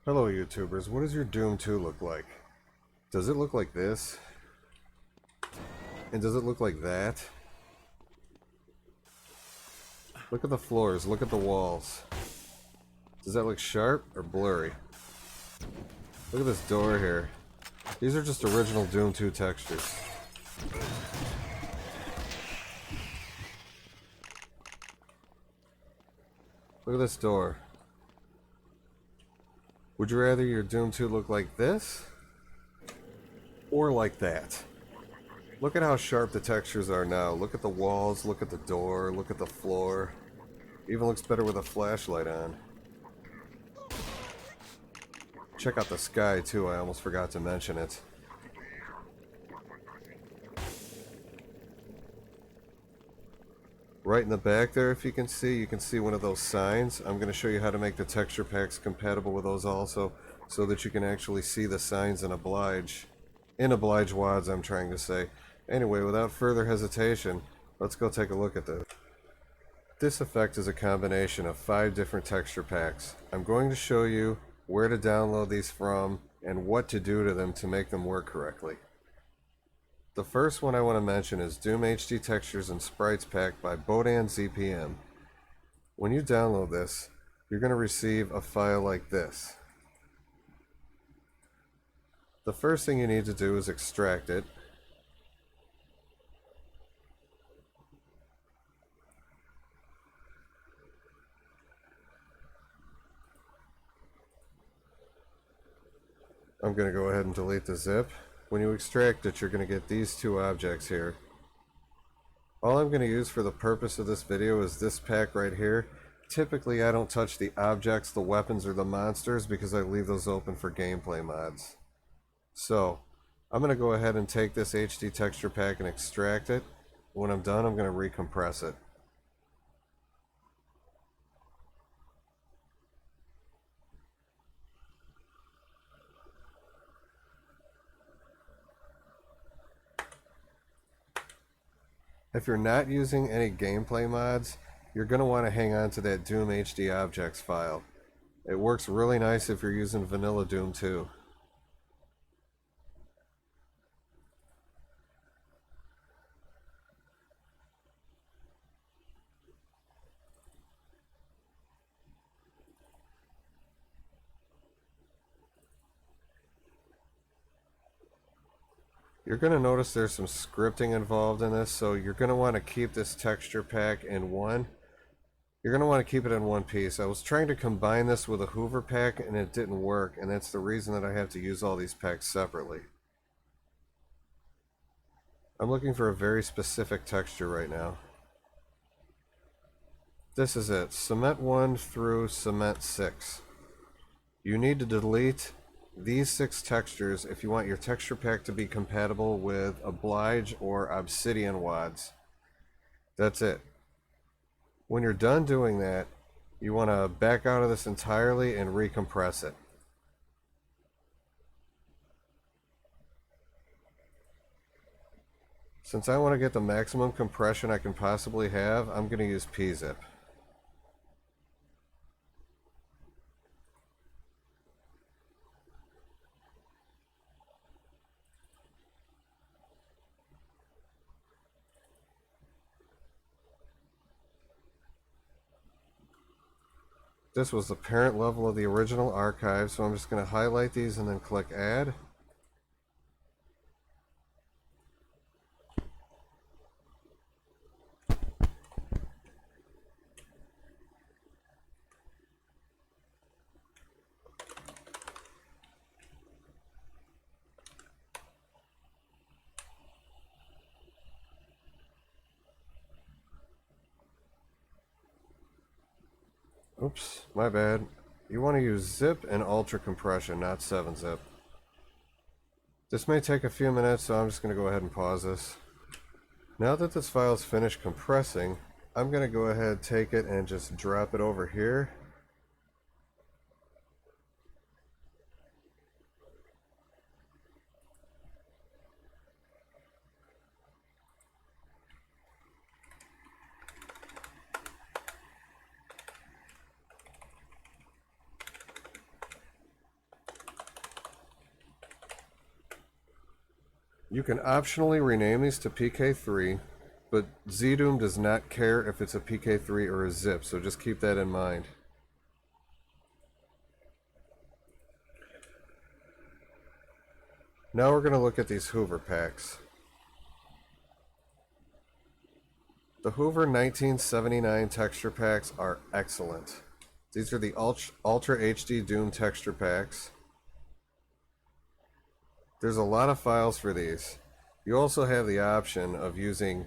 Hello YouTubers, what does your Doom 2 look like? Does it look like this? And does it look like that? Look at the floors, look at the walls. Does that look sharp or blurry? Look at this door here. These are just original Doom 2 textures. Look at this door. Would you rather your Doom 2 look like this? Or like that? Look at how sharp the textures are now. Look at the walls, look at the door, look at the floor. Even looks better with a flashlight on. Check out the sky too, I almost forgot to mention it. Right in the back there, if you can see one of those signs. I'm going to show you how to make the texture packs compatible with those also, so that you can actually see the signs in Oblige. In Oblige WADs, I'm trying to say. Anyway, without further hesitation, let's go take a look at this. This effect is a combination of 5 different texture packs. I'm going to show you where to download these from and what to do to them to make them work correctly. The first one I want to mention is Doom HD Textures and Sprites Pack by Bodan ZPM. When you download this, you're going to receive a file like this. The first thing you need to do is extract it. I'm going to go ahead and delete the zip. When you extract it, you're going to get these 2 objects here. All I'm going to use for the purpose of this video is this pack right here. Typically I don't touch the objects, the weapons, or the monsters because I leave those open for gameplay mods. So I'm going to go ahead and take this HD texture pack and extract it. When I'm done, I'm going to recompress it. If you're not using any gameplay mods, you're going to want to hang on to that Doom HD objects file. It works really nice if you're using vanilla Doom too. You're going to notice there's some scripting involved in this, so you're going to want to keep this texture pack in one. You're going to want to keep it in one piece. I was trying to combine this with a Hoover pack and it didn't work, and that's the reason that I have to use all these packs separately. I'm looking for a very specific texture right now. This is it, Cement 1 through Cement 6. You need to delete these 6 textures if you want your texture pack to be compatible with Oblige or Obsidian WADs. That's it. When you're done doing that, you want to back out of this entirely and recompress it. Since I want to get the maximum compression I can possibly have, I'm going to use PZip. This was the parent level of the original archive, so I'm just going to highlight these and then click Add. Oops, my bad. You want to use zip and ultra compression, not 7-zip. This may take a few minutes, so I'm just going to go ahead and pause this. Now that this file's finished compressing, I'm going to go ahead, take it, and just drop it over here. You can optionally rename these to PK3, but GZDoom does not care if it's a PK3 or a zip, so just keep that in mind. Now we're going to look at these Hoover packs. The Hoover1979 texture packs are excellent. These are the Ultra HD Doom texture packs. There's a lot of files for these. You also have the option of using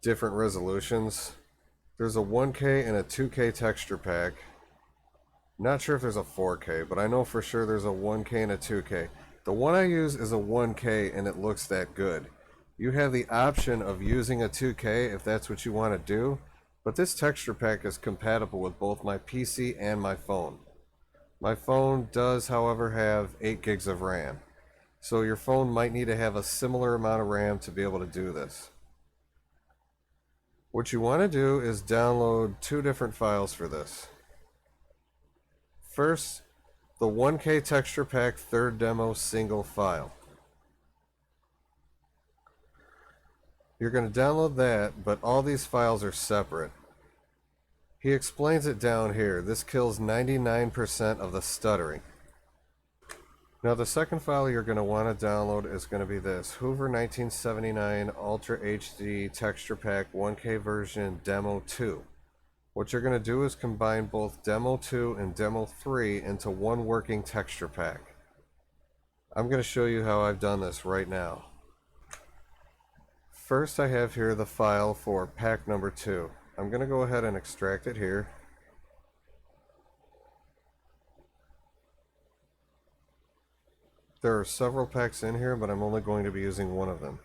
different resolutions. There's a 1K and a 2K texture pack. Not sure if there's a 4K, but I know for sure there's a 1K and a 2K. The one I use is a 1K and it looks that good. You have the option of using a 2K if that's what you want to do, but this texture pack is compatible with both my PC and my phone. My phone does, however, have 8 gigs of RAM, so your phone might need to have a similar amount of RAM to be able to do this. What you want to do is download 2 different files for this. First, the 1K texture pack third demo single file. You're going to download that, but all these files are separate. He explains it down here. This kills 99% of the stuttering. Now the second file you're going to want to download is going to be this Hoover1979 Ultra HD Texture Pack 1K version Demo 2. What you're going to do is combine both Demo 2 and Demo 3 into one working texture pack. I'm going to show you how I've done this right now. First, I have here the file for pack number 2. I'm going to go ahead and extract it here. There are several packs in here, but I'm only going to be using one of them.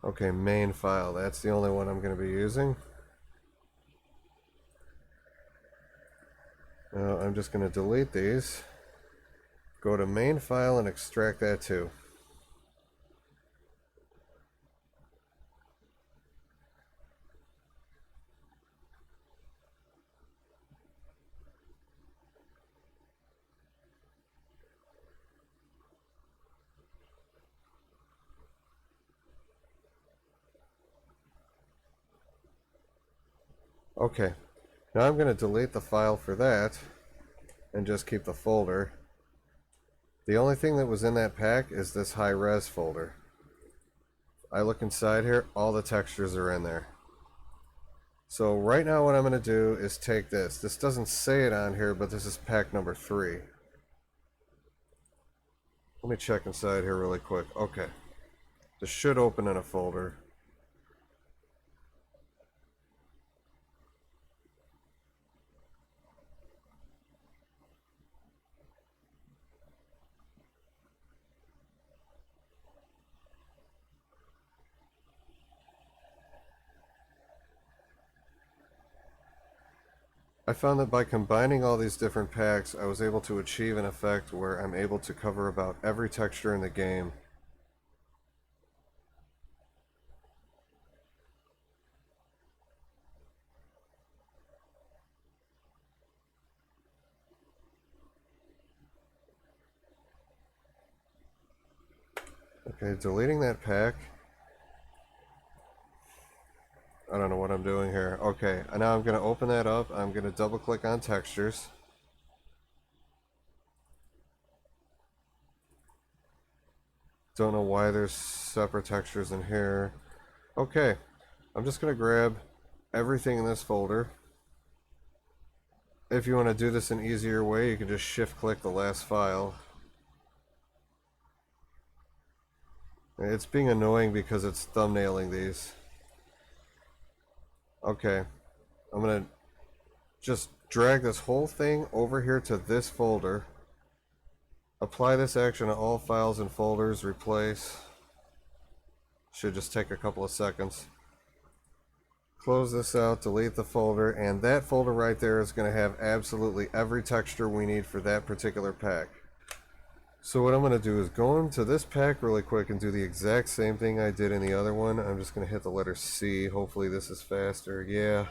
Okay, main file. That's the only one I'm going to be using. Now I'm just going to delete these. Go to main file and extract that too. Okay, now I'm going to delete the file for that and just keep the folder. The only thing that was in that pack is this high res folder. I look inside here, all the textures are in there. So right now what I'm going to do is take this. This doesn't say it on here, but this is pack number 3. Let me check inside here really quick. Okay, this should open in a folder. I found that by combining all these different packs, I was able to achieve an effect where I'm able to cover about every texture in the game. Okay, deleting that pack. I don't know what I'm doing here. Okay, and now I'm going to open that up. I'm going to double click on textures. Don't know why there's separate textures in here. Okay, I'm just going to grab everything in this folder. If you want to do this an easier way, you can just shift click the last file. It's being annoying because it's thumbnailing these. Okay, I'm going to just drag this whole thing over here to this folder. Apply this action to all files and folders, replace. Should just take a couple of seconds. Close this out, delete the folder, and that folder right there is going to have absolutely every texture we need for that particular pack. So what I'm going to do is go into this pack really quick and do the exact same thing I did in the other one. I'm just going to hit the letter C. Hopefully this is faster. Yeah.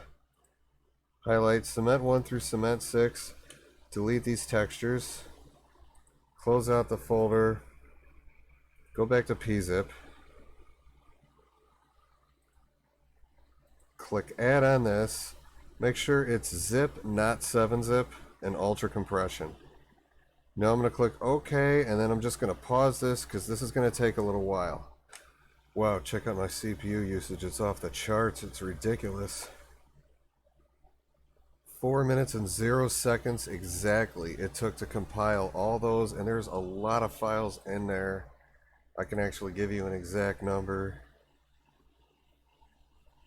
Highlight Cement 1 through Cement 6. Delete these textures. Close out the folder. Go back to PZip. Click Add on this. Make sure it's zip, not 7-zip, and ultra compression. Now I'm going to click OK, and then I'm just going to pause this because this is going to take a little while. Wow, check out my CPU usage. It's off the charts. It's ridiculous. 4 minutes and 0 seconds exactly it took to compile all those, and there's a lot of files in there. I can actually give you an exact number.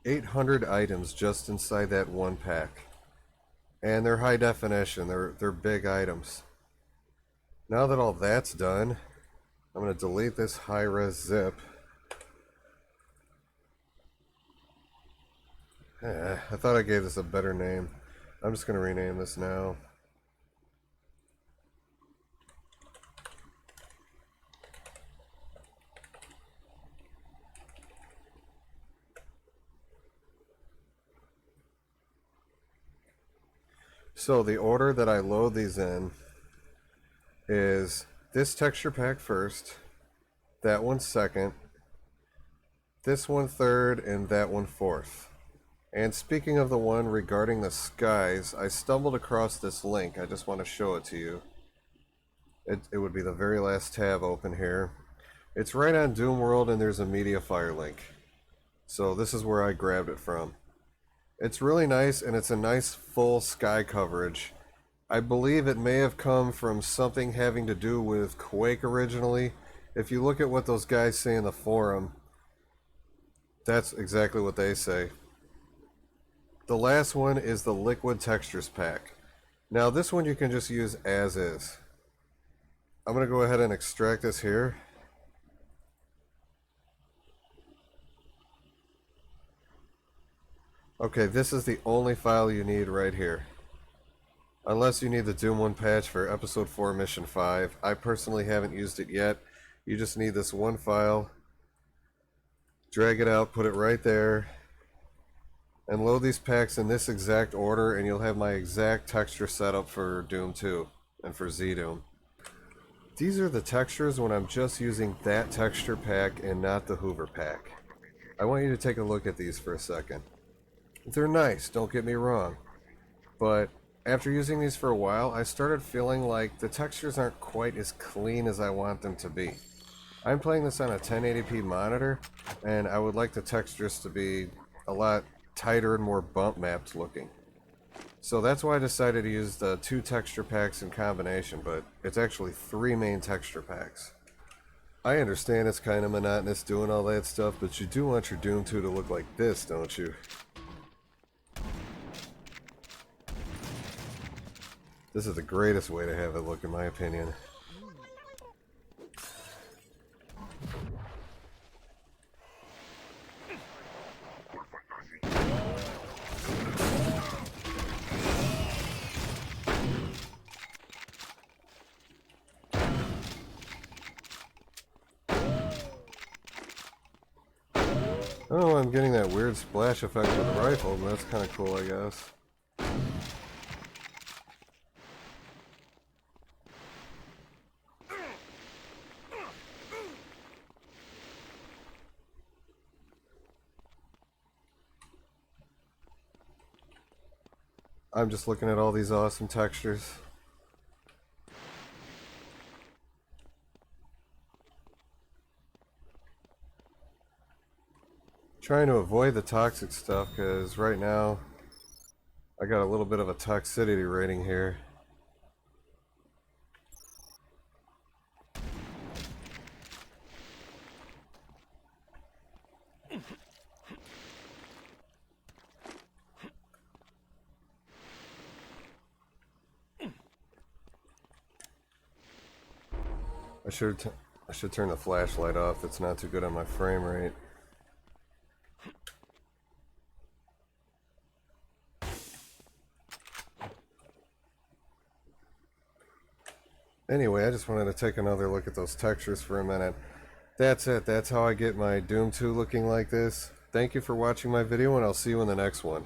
800 items just inside that one pack. And they're high definition. They're big items. Now that all that's done, I'm going to delete this high-res zip. I thought I gave this a better name. I'm just going to rename this now. So the order that I load these in is this texture pack first, that one second, this one third, and that one fourth. And speaking of the one regarding the skies, I stumbled across this link. I just want to show it to you. It would be the very last tab open here. It's right on Doom World, and there's a Mediafire link. So this is where I grabbed it from. It's really nice, and it's a nice full sky coverage. I believe it may have come from something having to do with Quake originally. If you look at what those guys say in the forum, that's exactly what they say. The last one is the Liquid Textures Pack. Now this one you can just use as is. I'm going to go ahead and extract this here. Okay, this is the only file you need right here. Unless you need the Doom 1 patch for Episode 4 Mission 5. I personally haven't used it yet. You just need this one file. Drag it out, put it right there. And load these packs in this exact order, and you'll have my exact texture setup for Doom 2 and for ZDoom. These are the textures when I'm just using that texture pack and not the Hoover pack. I want you to take a look at these for a second. They're nice, don't get me wrong. But after using these for a while, I started feeling like the textures aren't quite as clean as I want them to be. I'm playing this on a 1080p monitor, and I would like the textures to be a lot tighter and more bump mapped looking. So that's why I decided to use the 2 texture packs in combination, but it's actually 3 main texture packs. I understand it's kind of monotonous doing all that stuff, but you do want your Doom 2 to look like this, don't you? This is the greatest way to have it look, in my opinion. Oh, I'm getting that weird splash effect with the rifle, but that's kind of cool, I guess. I'm just looking at all these awesome textures. Trying to avoid the toxic stuff because right now I got a little bit of a toxicity rating here. I should turn the flashlight off. It's not too good on my frame rate. Anyway, I just wanted to take another look at those textures for a minute. That's it. That's how I get my Doom 2 looking like this. Thank you for watching my video, and I'll see you in the next one.